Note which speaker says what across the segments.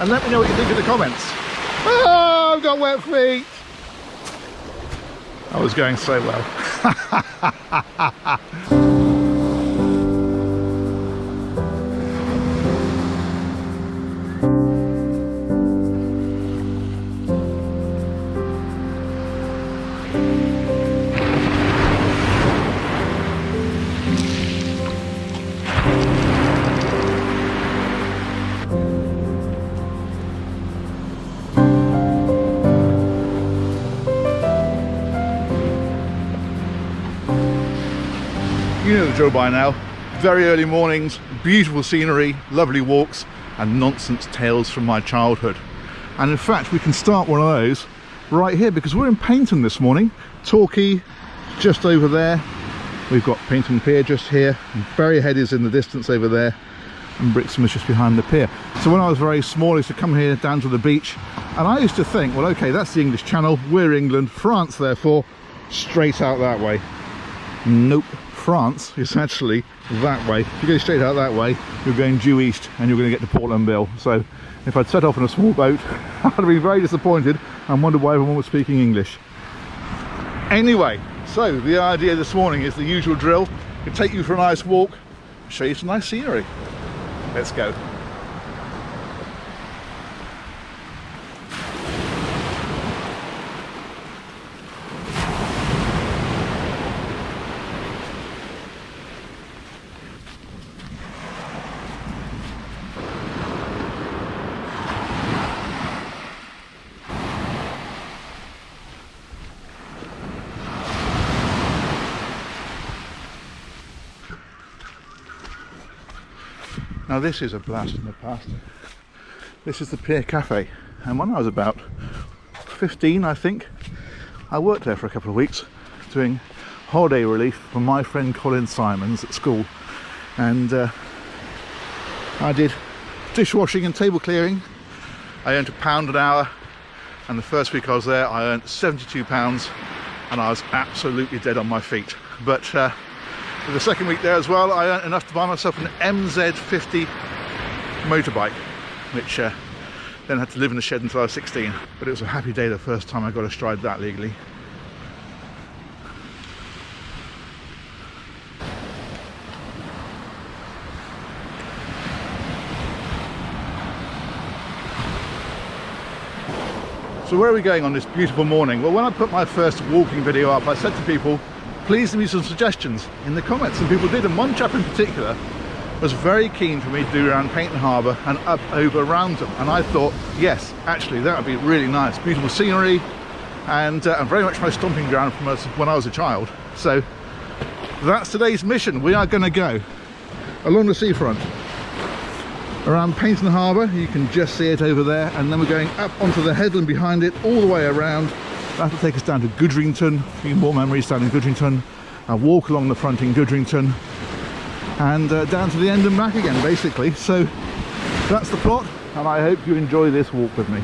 Speaker 1: and let me know what you think in the comments. Oh, I've got wet feet. I was going so well. You know the drill by now. Very early mornings, beautiful scenery, lovely walks, and nonsense tales from my childhood. And in fact, we can start one of those right here because we're in Paignton this morning. Torquay just over there. We've got Paignton Pier just here. And Ferry Head is in the distance over there, and Brixham is just behind the pier. So when I was very small, I used to come here down to the beach, and I used to think, well, okay, that's the English Channel. We're England, France, therefore, straight out that way. Nope. France is actually that way. If you go straight out that way, you're going due east and you're going to get to Portland Bill. So if I'd set off in a small boat, I'd have been very disappointed and wondered why everyone was speaking English. Anyway, so the idea this morning is the usual drill. It'll take you for a nice walk, show you some nice scenery. Let's go. Now this is a blast from the past. This is the Pier Cafe, and when I was about 15, I think, I worked there for a couple of weeks doing holiday relief for my friend Colin Simons at school, and I did dishwashing and table clearing. I earned £1 an hour, and the first week I was there I earned £72, and I was absolutely dead on my feet. But for the second week there as well, I earned enough to buy myself an MZ50 motorbike, which then had to live in the shed until I was 16. But it was a happy day the first time I got astride that legally. So where are we going on this beautiful morning? Well, when I put my first walking video up, I said to people, please leave me some suggestions in the comments, and people did, and one chap in particular was very keen for me to do around Paignton Harbour and up over Roundham, and I thought, yes, actually that would be really nice, beautiful scenery, and very much my stomping ground from when I was a child. So that's today's mission. We are going to go along the seafront around Paignton Harbour, you can just see it over there, and then we're going up onto the headland behind it, all the way around. That'll take us down to Goodrington, a few more memories down in Goodrington. I'll walk along the front in Goodrington and down to the end and back again, basically. So that's the plot, and I hope you enjoy this walk with me.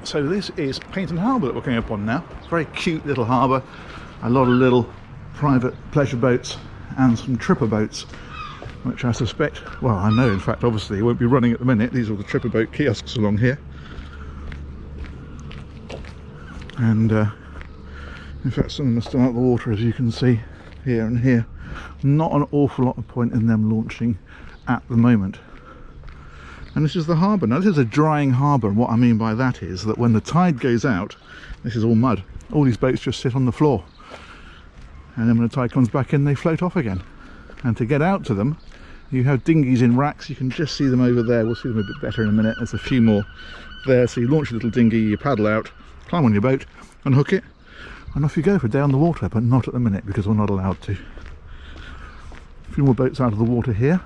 Speaker 1: So this is Paignton Harbour that we're coming up on now. It's a very cute little harbour, a lot of little private pleasure boats and some tripper boats, which I suspect, well I know in fact obviously it won't be running at the minute. These are the tripper boat kiosks along here, and in fact some of them are still out of the water, as you can see here and here. Not an awful lot of point in them launching at the moment. And this is the harbour. Now this is a drying harbour, and what I mean by that is that when the tide goes out, this is all mud. All these boats just sit on the floor, and then when the tide comes back in, they float off again. And to get out to them, you have dinghies in racks. You can just see them over there. We'll see them a bit better in a minute. There's a few more there. So you launch your little dinghy, you paddle out, climb on your boat, unhook it, and off you go for a day on the water, but not at the minute because we're not allowed to. A few more boats out of the water here.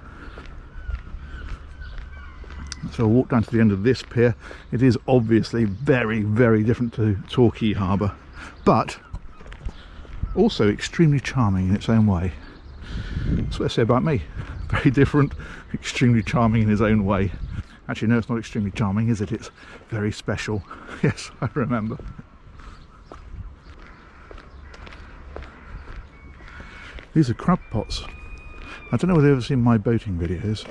Speaker 1: So we'll walk down to the end of this pier. It is obviously very, very different to Torquay Harbour, but also extremely charming in its own way. That's what I say about me. Very different, extremely charming in his own way. Actually, no, it's not extremely charming, is it? It's very special. Yes, I remember. These are crab pots. I don't know whether you've ever seen my boating videos,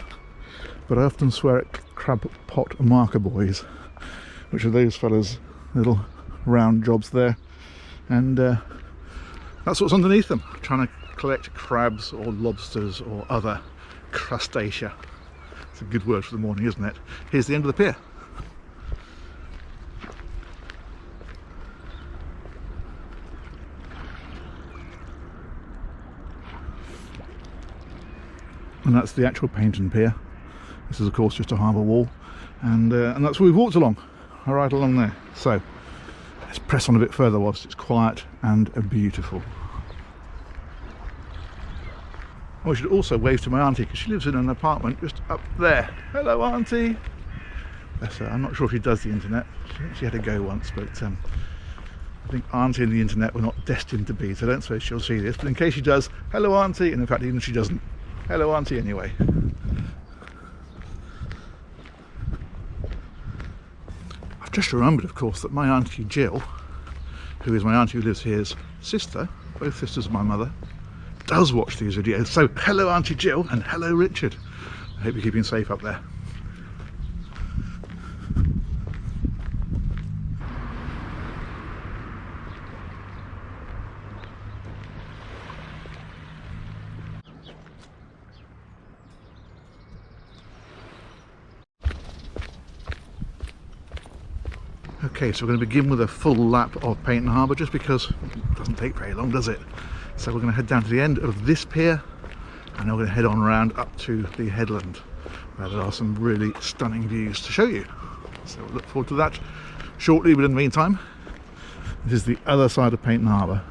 Speaker 1: but I often swear at crab pot marker boys, which are those fellas' little round jobs there, and that's what's underneath them, trying to collect crabs or lobsters or other crustacea. It's a good word for the morning, isn't it? Here's the end of the pier. And that's the actual Paignton pier. This is of course just a harbour wall, and that's where we've walked along, right along there. So let's press on a bit further whilst it's quiet and beautiful. I should also wave to my auntie, because she lives in an apartment just up there. Hello auntie! Bless her. I'm not sure if she does the internet. She had a go once, but I think auntie and the internet were not destined to be, so I don't suppose she'll see this, but in case she does, hello auntie, and in fact even if she doesn't, hello auntie anyway. I've just remembered of course that my auntie Jill, who is my auntie who lives here's sister, both sisters of my mother, does watch these videos. So hello auntie Jill and hello Richard. I hope you're keeping safe up there. Okay, so we're going to begin with a full lap of Paignton Harbour, just because it doesn't take very long, does it? So we're going to head down to the end of this pier, and then we're going to head on around up to the headland, where there are some really stunning views to show you. So we'll look forward to that shortly, but in the meantime, this is the other side of Paignton Harbour.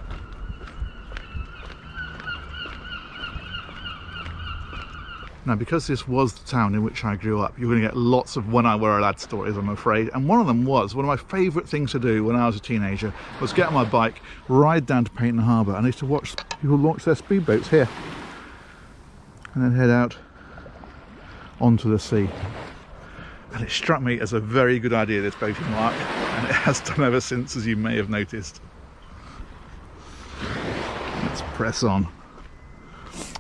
Speaker 1: Now, because this was the town in which I grew up, you're going to get lots of when I were a lad stories, I'm afraid. And one of them was, one of my favourite things to do when I was a teenager was get on my bike, ride down to Paignton Harbour, and I used to watch people launch their speedboats here and then head out onto the sea. And it struck me as a very good idea, this boating lark, and it has done ever since, as you may have noticed. Let's press on.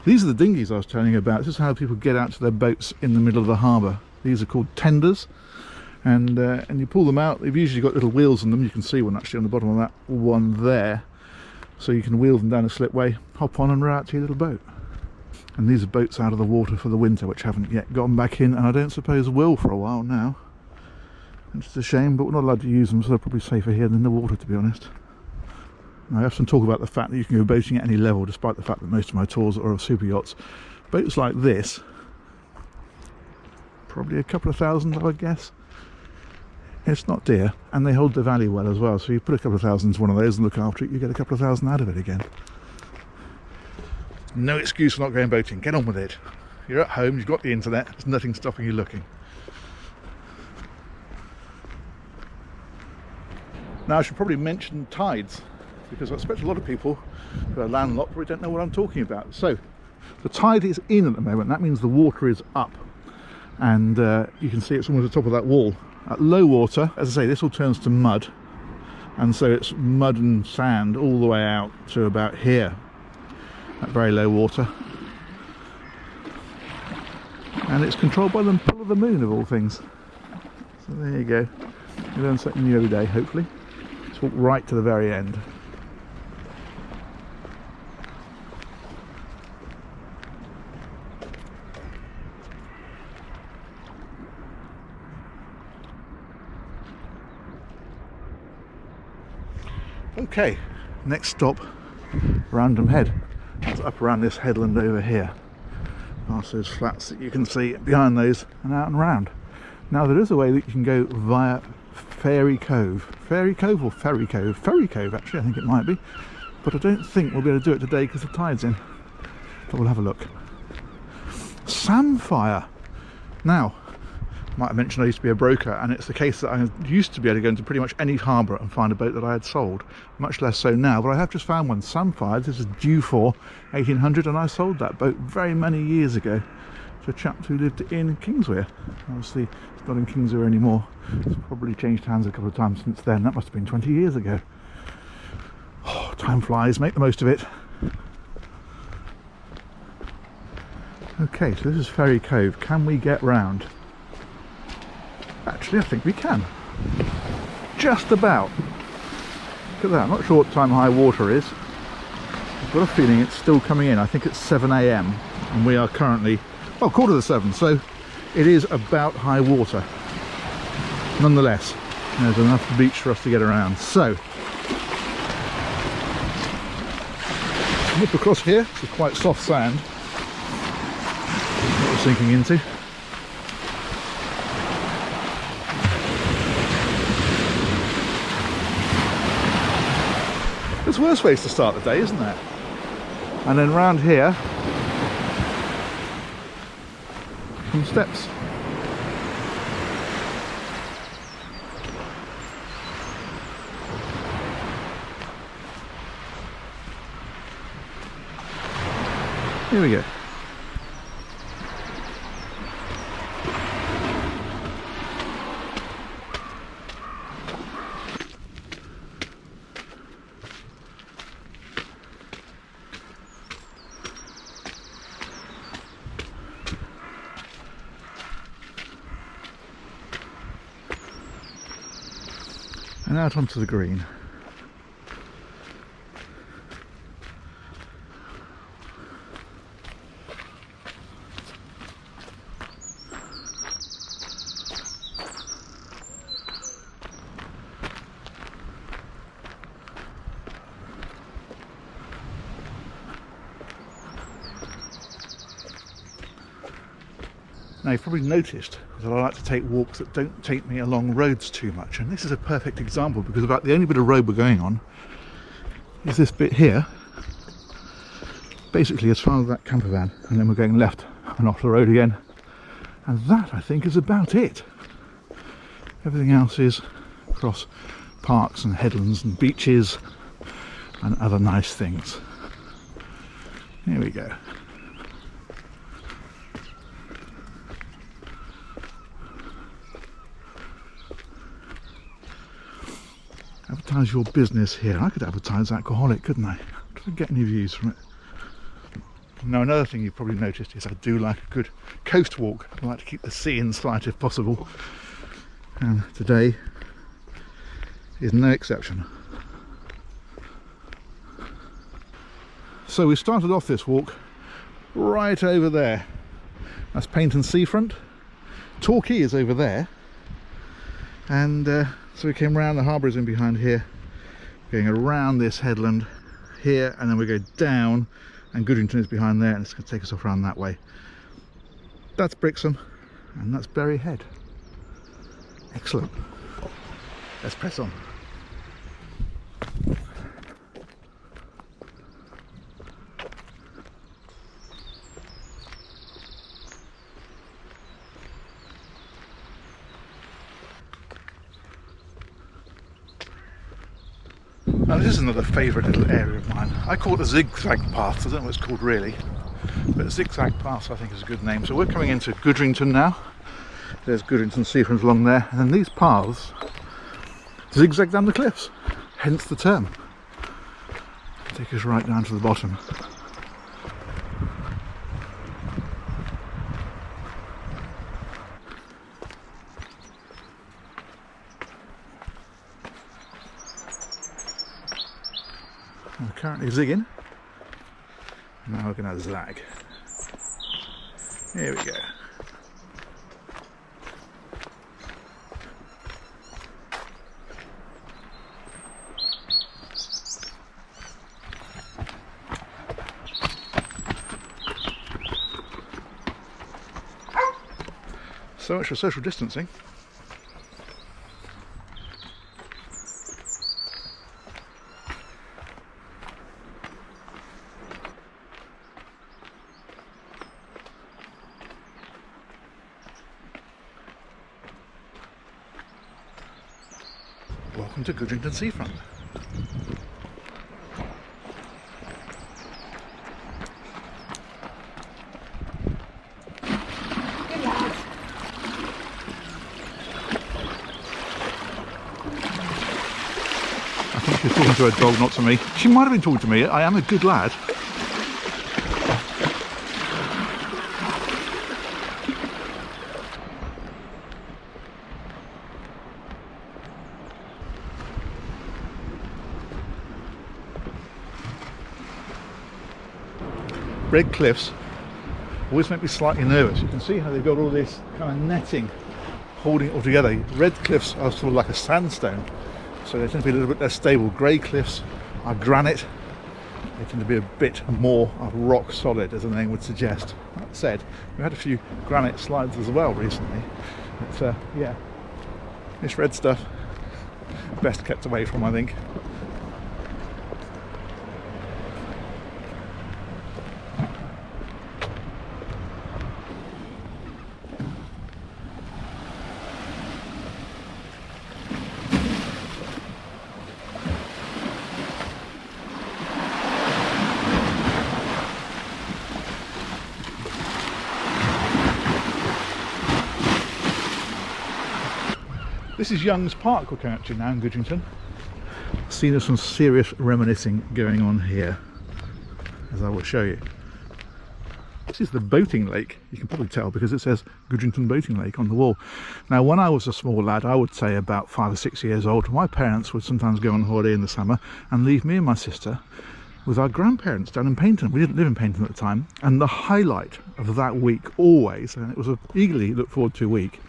Speaker 1: These are the dinghies I was telling you about. This is how people get out to their boats in the middle of the harbour. These are called tenders, and you pull them out. They've usually got little wheels on them. You can see one actually on the bottom of that one there. So you can wheel them down a slipway, hop on and row out to your little boat. And these are boats out of the water for the winter, which haven't yet gotten back in, and I don't suppose will for a while now. It's a shame, but we're not allowed to use them, so they're probably safer here than in the water, to be honest. I often talk about the fact that you can go boating at any level, despite the fact that most of my tours are of super yachts. Boats like this, probably a couple of thousand, I would guess. It's not dear, and they hold the value well as well, so you put a couple of thousand into one of those and look after it, you get a couple of thousand out of it again. No excuse for not going boating, get on with it. You're at home, you've got the internet, there's nothing stopping you looking. Now I should probably mention tides, because I expect a lot of people who are landlocked probably don't know what I'm talking about. So the tide is in at the moment. That means the water is up, and you can see it's almost the top of that wall. At low water, as I say, this all turns to mud, and so it's mud and sand all the way out to about here at very low water, and it's controlled by the pull of the moon, of all things. So there you go, you learn something new every day, hopefully. Let's walk right to the very end. Okay, next stop, Random Head. That's up around this headland over here, past those flats that you can see behind those, and out and round. Now there is a way that you can go via Ferry Cove. Ferry Cove or Ferry Cove? Ferry Cove actually, I think it might be, but I don't think we'll be able to do it today because the tide's in, but we'll have a look. Samphire. Now, Might have mentioned I used to be a broker, and it's the case that I used to be able to go into pretty much any harbour and find a boat that I had sold. Much less so now, but I have just found one, Samphire. This is due for 1800, and I sold that boat very many years ago to a chap who lived in Kingswear. Obviously it's not in Kingswear anymore. It's probably changed hands a couple of times since then. That must have been 20 years ago. Oh, time flies, make the most of it. Okay, so this is Ferry Cove. Can we get round? Actually, I think we can. Just about. Look at that. I'm not sure what time high water is. I've got a feeling it's still coming in. I think it's 7 AM and we are currently, well, 6:45, so it is about high water. Nonetheless, there's enough beach for us to get around. So, nip across here. It's quite soft sand that we're sinking into. There's worse ways to start the day, isn't there? And then round here, some steps. Here we go. And out onto the green. Now you've probably noticed that I like to take walks that don't take me along roads too much, and this is a perfect example because about the only bit of road we're going on is this bit here, basically as far as that camper van, and then we're going left and off the road again, and that I think is about it. Everything else is across parks and headlands and beaches and other nice things. Here we go. Advertise your business here. I could advertise alcoholic, couldn't I? Could I get any views from it? Now, another thing you've probably noticed is I do like a good coast walk. I like to keep the sea in sight if possible, and today is no exception. So we started off this walk right over there. That's Paignton seafront. Torquay is over there, and so we came round. The harbour is in behind here, going around this headland here, and then we go down, and Goodrington is behind there, and it's going to take us off around that way. That's Brixham, and that's Berry Head. Excellent. Let's press on. Now this is another favourite little area of mine. I call it a zigzag path. I don't know what it's called really, but zigzag path I think is a good name. So we're coming into Goodrington now. There's Goodrington seafront along there, and then these paths zigzag down the cliffs, hence the term. Take us right down to the bottom. I'm currently zigging. Now we're going to zag. Here we go. So much for social distancing. welcome to Goodrington seafront. I think she's talking to her dog, not to me. She might have been talking to me. I am a good lad. Red cliffs always make me slightly nervous. You can see how they've got all this kind of netting holding it all together. Red cliffs are sort of like a sandstone, so they tend to be a little bit less stable. Grey cliffs are granite. They tend to be a bit more rock solid, as the name would suggest. That said, we've had a few granite slides as well recently. But yeah, this red stuff, best kept away from, I think. This is Young's Park we're coming up to now in Goodrington. See, there's some serious reminiscing going on here, as I will show you. This is the boating lake. You can probably tell because it says Goodrington Boating Lake on the wall. Now, when I was a small lad, I would say about 5 or 6 years old, my parents would sometimes go on holiday in the summer and leave me and my sister with our grandparents down in Paignton. We didn't live in Paignton at the time, and the highlight of that week always, and it was a eagerly looked forward to week,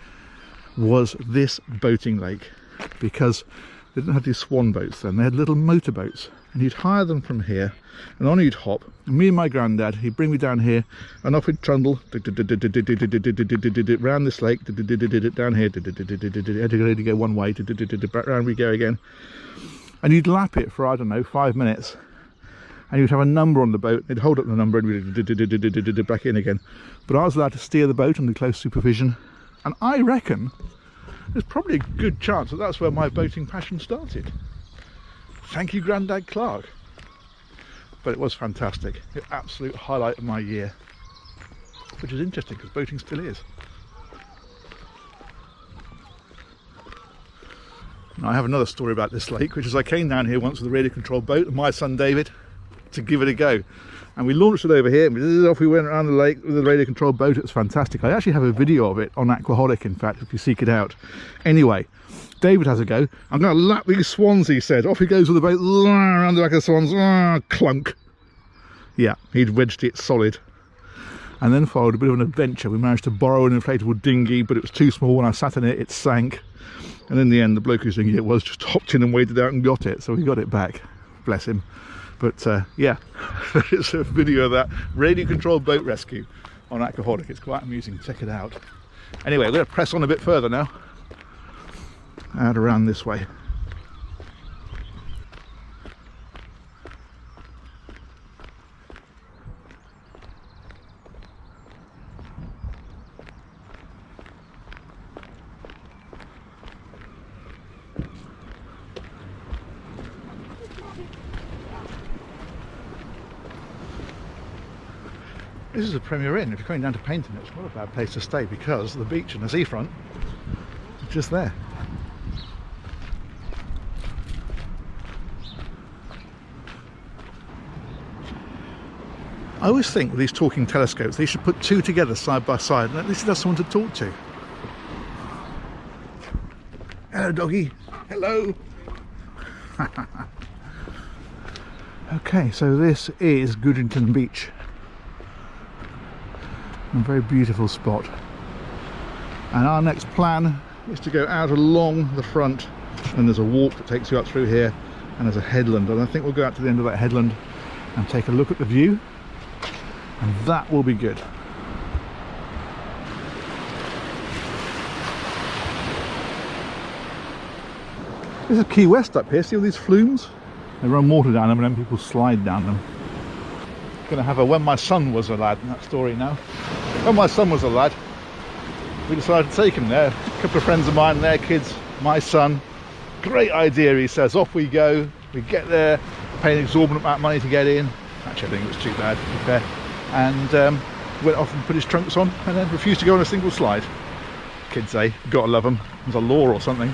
Speaker 1: was this boating lake, because they didn't have these swan boats then, they had little motor boats, and you'd hire them from here and on you'd hop, and me and my granddad, he'd bring me down here and off we'd trundle round this lake, down here, had to go one way, back round we go again, and you'd lap it for, I don't know, 5 minutes, and you'd have a number on the boat. They'd hold up the number and we'd back in again. But I was allowed to steer the boat under close supervision. And I reckon there's probably a good chance that that's where my boating passion started. Thank you, Grandad Clark. But it was fantastic. The absolute highlight of my year. Which is interesting because boating still is. Now, I have another story about this lake, which is I came down here once with a radio controlled boat with my son David to give it a go. And we launched it over here, and off we went around the lake with a radio controlled boat. It was fantastic. I actually have a video of it on Aquaholic, in fact, if you seek it out. Anyway, David has a go. I'm going to lap these swans, he said. Off he goes with the boat, around the back of the swans, clunk. Yeah, he'd wedged it solid. And then followed a bit of an adventure. We managed to borrow an inflatable dinghy, but it was too small. When I sat in it, it sank. And in the end, the bloke whose dinghy it was just hopped in and waded out and got it. So we got it back. Bless him. But yeah, there's a video of that radio controlled boat rescue on Aquaholic. It's quite amusing. Check it out. Anyway, we're going to press on a bit further now. Out around this way. This is a Premier Inn. If you're going down to Paignton, it's not a bad place to stay because the beach and the seafront are just there. I always think with these talking telescopes, they should put two together side by side, and at least it has someone to talk to. Hello, doggy. Hello. Okay, so this is Goodrington Beach. A very beautiful spot, and our next plan is to go out along the front, and there's a walk that takes you up through here, and there's a headland, and I think we'll go out to the end of that headland and take a look at the view, and that will be good. This is Key West up here. See all these flumes? They run water down them and then people slide down them. Going to have a when my son was a lad in that story now. When my son was a lad, we decided to take him there. A couple of friends of mine, their kids, my son, Great idea, he says. Off we go. We get there, pay an exorbitant amount of money to get in. Actually, I think it was too bad, to be fair. And went off and put his trunks on and then refused to go on a single slide. Kids, eh? Gotta love them. There's a law or something.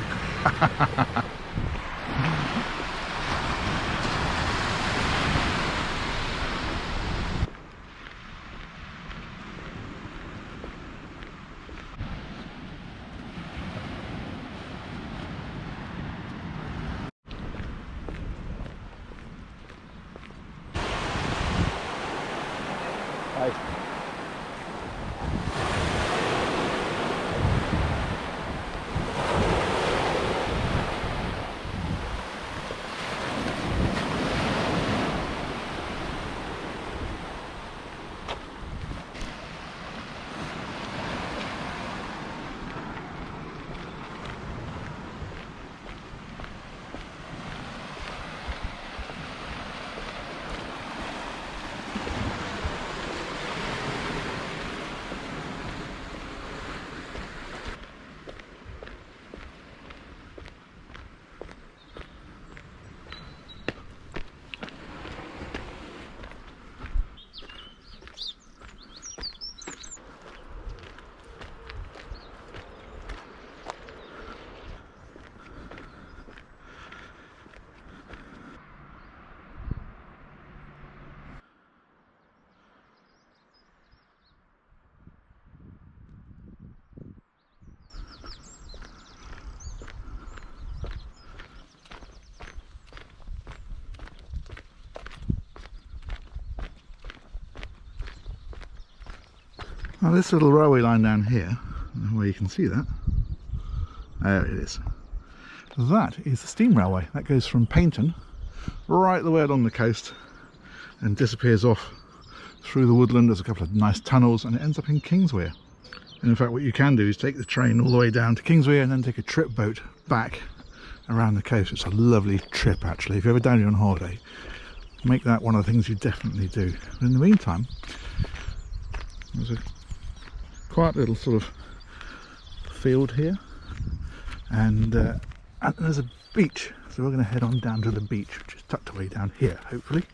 Speaker 1: Now this little railway line down here, where you can see that, there it is. That is the steam railway. That goes from Paignton right the way along the coast and disappears off through the woodland. There's a couple of nice tunnels and it ends up in Kingswear. And in fact what you can do is take the train all the way down to Kingswear and then take a trip boat back around the coast. It's a lovely trip actually. If you're ever down here on holiday, make that one of the things you definitely do. But in the meantime, there's a quiet little sort of field here and there's a beach, so we're going to head on down to the beach, which is tucked away down here, hopefully.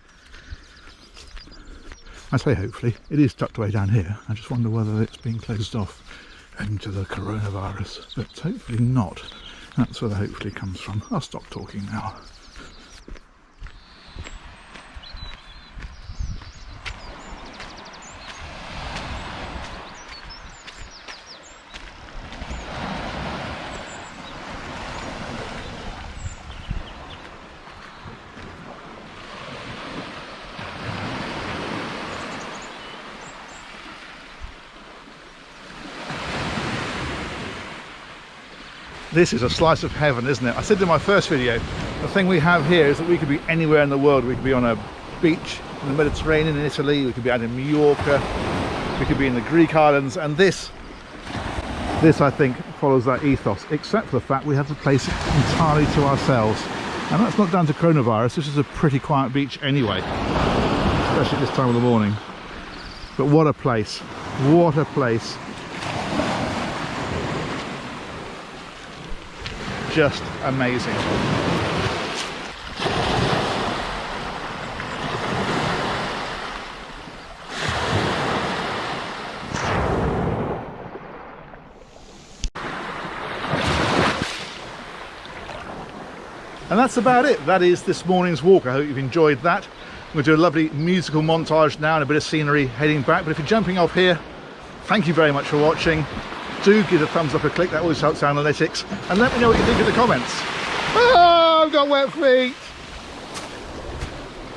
Speaker 1: I say hopefully, it is tucked away down here. I just wonder whether it's being closed off into the coronavirus, but hopefully not. That's where the hopefully comes from. I'll stop talking now. This is a slice of heaven, isn't it? I said in my first video, the thing we have here is that we could be anywhere in the world. We could be on a beach in the Mediterranean in Italy, we could be out in Mallorca, we could be in the Greek islands, and this I think follows that ethos, except for the fact we have the place entirely to ourselves. And that's not down to coronavirus. This is a pretty quiet beach anyway, especially at this time of the morning. But what a place, what a place. Just amazing. And that's about it. That is this morning's walk. I hope you've enjoyed that. I'm going to do a lovely musical montage now and a bit of scenery heading back. But if you're jumping off here, thank you very much for watching. Do give a thumbs up, a click, that always helps analytics, and let me know what you think in the comments. Oh, I've got wet feet.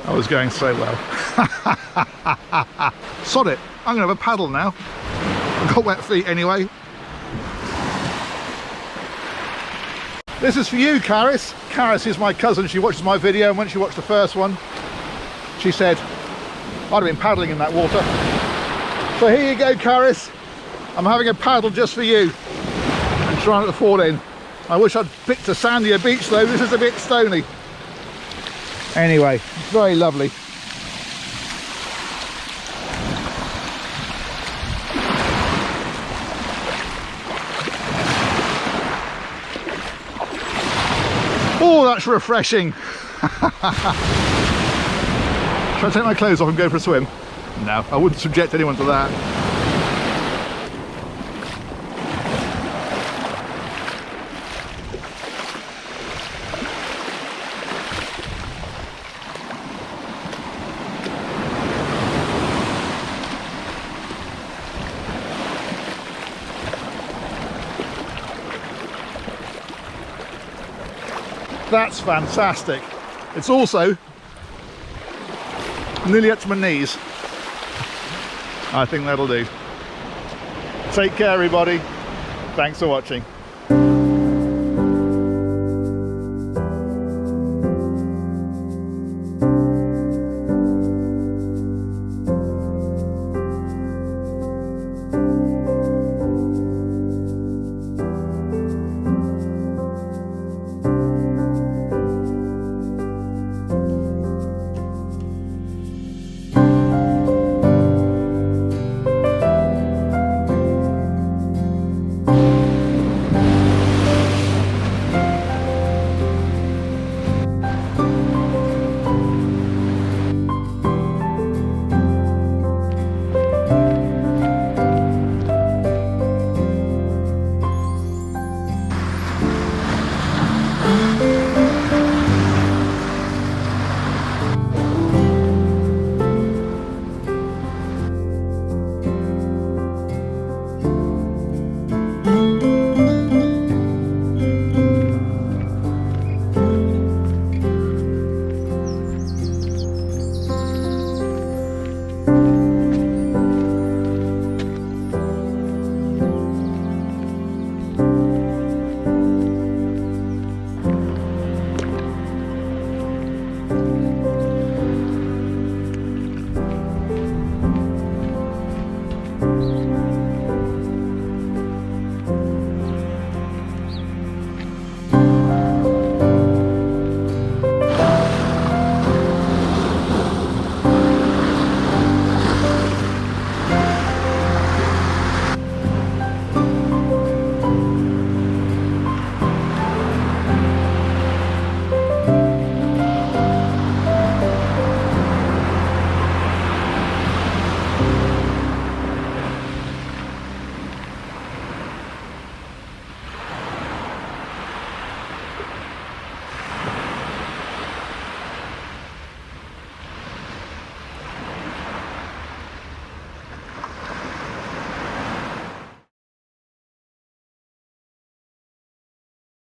Speaker 1: I was going so well. Sod it, I'm gonna have a paddle now. I've got wet feet anyway. This is for you, Caris. Caris is my cousin. She watches my video, and when she watched the first one, she said, I'd have been paddling in that water. So here you go, Caris. I'm having a paddle just for you and trying not to fall in. I wish I'd picked a sandier beach though, this is a bit stony. Anyway, it's very lovely. such refreshing. Should I take my clothes off and go for a swim? No, I wouldn't subject anyone to that. That's fantastic. It's also nearly up to my knees. I think that'll do. Take care, everybody. Thanks for watching.